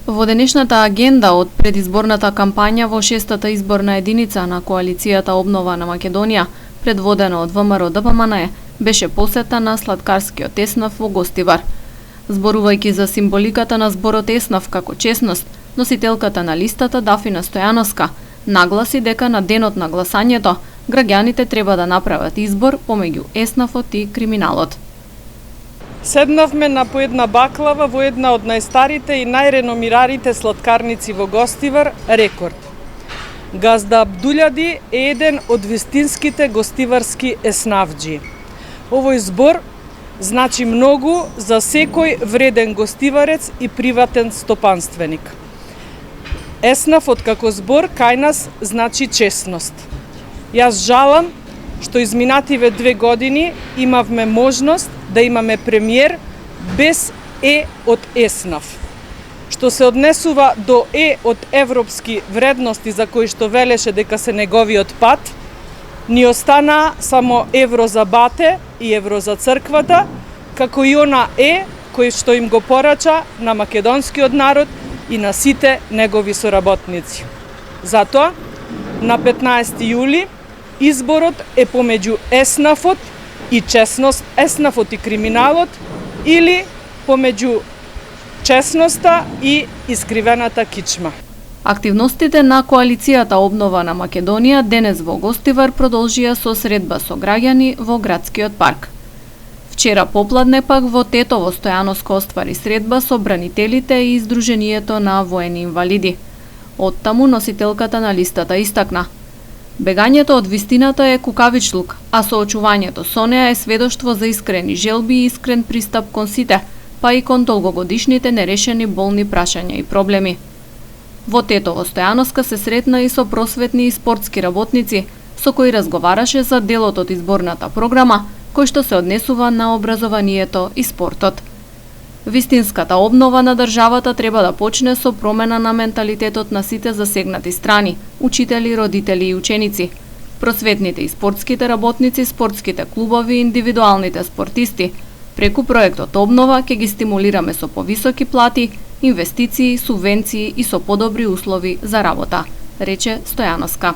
Во денешната агенда од предизборната кампања во 6-та изборна единица на коалицијата Обнова на Македонија, предводена од ВМРО ДПМНЕ, беше посета на сладкарскиот еснав во Гостивар. Зборувајќи за символиката на зборот еснав како честност, носителката на листата Дафина Стојановска нагласи дека на денот на гласањето граѓаните треба да направат избор помеѓу еснавот и криминалот. Седнавме на по една баклава во една од најстарите и најреномираните сладкарници во Гостивар, Рекорд. Газда Абдулјади е еден од вистинските гостиварски еснавџи. Овој збор значи многу за секој вреден гостиварец и приватен стопанственик. Еснавот како збор кај нас значи честност. Јас жалам што изминативе 2 години имавме можност да имаме премиер без Е од еснав. Што се однесува до Е од европски вредности за кои што велеше дека се неговиот пат, ни останаа само евро за бате и евро за црквата, како и она Е кој што им го порача на македонскиот народ и на сите негови соработници. Затоа, на 15 јули, изборот е помеѓу еснавот и честност, еснавот и криминалот, или помеѓу честноста и искривената кичма. Активностите на коалицијата Обнова на Македонија денес во Гостивар продолжија со средба со граѓани во градскиот парк. Вчера попладне пак во Тетово Стојановско оствари средба со бранителите и Издруженијето на воени инвалиди. Оттаму носителката на листата истакна: бегањето од вистината е кукавичлук, а соочувањето со неа е сведоштво за искрени желби и искрен пристап кон сите, па и кон долгогодишните нерешени болни прашања и проблеми. Во Тетово Стојановска се сретна и со просветни и спортски работници, со кои разговараше за делот од изборната програма, кој што се однесува на образованието и спортот. Вистинската обнова на државата треба да почне со промена на менталитетот на сите засегнати страни, учители, родители и ученици, просветните и спортските работници, спортските клубови и индивидуалните спортисти. Преку проектот Обнова ќе ги стимулираме со повисоки плати, инвестиции, субвенции и со подобри услови за работа, рече Стојановска.